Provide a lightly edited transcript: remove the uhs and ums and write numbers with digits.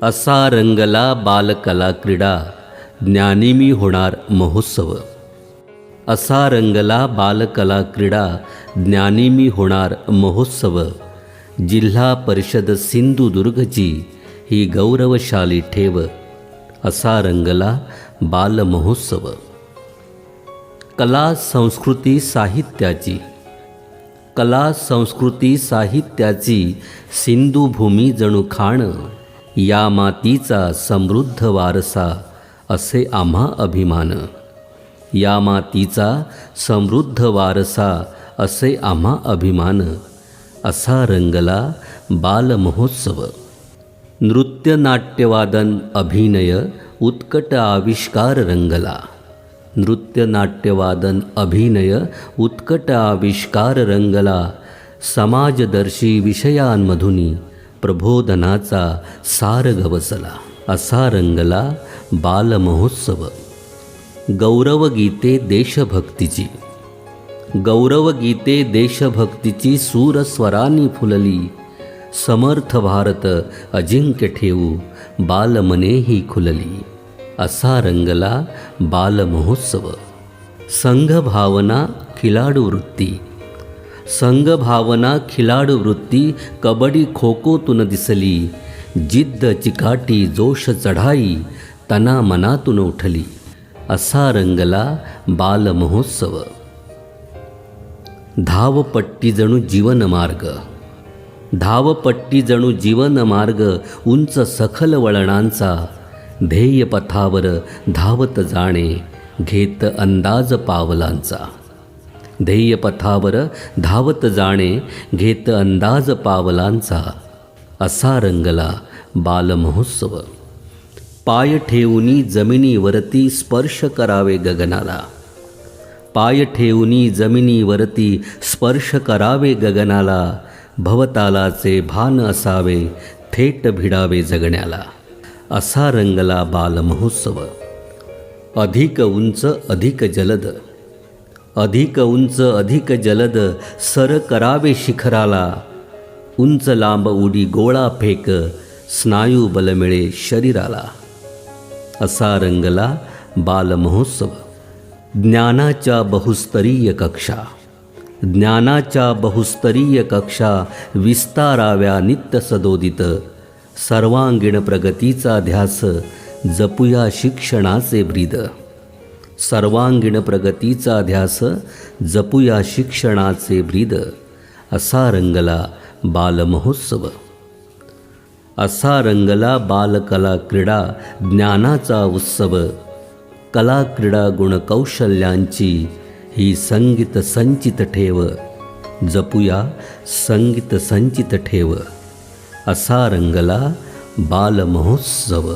असा रंगला बालकला क्रीडा, ज्ञानी मी होणार महोत्सव. असा रंगला बालकला क्रीडा, ज्ञानी मी होणार महोत्सव. जिल्हा परिषद सिंधुदुर्गची ही गौरवशाली ठेव, असा रंगला बालमहोत्सव. कला संस्कृती साहित्याची, कला संस्कृती साहित्याची सिंधुभूमी जणू खाण, या मातीचा समृद्ध वारसा असे आम्हा अभिमान. या मातीचा समृद्ध वारसा असे आम्हा अभिमान, असा रंगला बालमहोत्सव. नृत्य नाट्यवादन अभिनय उत्कट आविष्कार रंगला. नृत्य नाट्यवादन अभिनय उत्कट आविष्कार रंगला. समाजदर्शी विषयांमधुनी प्रबोधनाचा सार गवसला, असा रंगला बालमहोत्सव. गौरवगीते देशभक्तीची, गौरवगीते देशभक्तीची सूरस्वरांनी फुलली. समर्थ भारत अजिंक्य ठेवू, बालमनेही खुलली, असा रंगला बालमहोत्सव. संघभावना खिलाडू वृत्ती, संघभावना खिलाडू वृत्ती कबड्डी खो खोतून दिसली. जिद्द चिकाटी जोश चढाई तना मनातून उठली, असा रंगला बालमहोत्सव. धावपट्टी जणू जीवनमार्ग, धावपट्टी जणू जीवनमार्ग उंच सखल वळणांचा. ध्येयपथावर धावत जाणे घेत अंदाज पावलांचा. ध्येयपथावर धावत जाणे घेत अंदाज पावलांचा, असा रंगला बालमहोत्सव. पाय ठेवूनी जमिनीवरती स्पर्श करावे गगनाला. पाय ठेवूनी जमिनीवरती स्पर्श करावे गगनाला. भवतालाचे भान असावे थेट भिडावे जगण्याला, असा रंगला बालमहोत्सव. अधिक उंच अधिक जलद, अधिक उंच अधिक जलद सर करावे शिखराला. उंच लांब उडी गोळा फेक स्नायू बल मिळे शरीराला, असा रंगला बालमहोत्सव. ज्ञानाच्या बहुस्तरीय कक्षा, ज्ञानाच्या बहुस्तरीय कक्षा विस्ताराव्या नित्य सदोदित. सर्वांगीण प्रगतीचा ध्यास जपूया शिक्षणाचे ब्रीद. सर्वांगीण प्रगतीचा ध्यास जपूया शिक्षणाचे ब्रीद, असा रंगला बालमहोत्सव. असा रंगला बालकला क्रीडा ज्ञानाचा उत्सव. कला क्रीडा गुणकौशल्यांची ही संगीत संचित ठेव. जपूया संगीत संचित ठेव, असा रंगला बालमहोत्सव.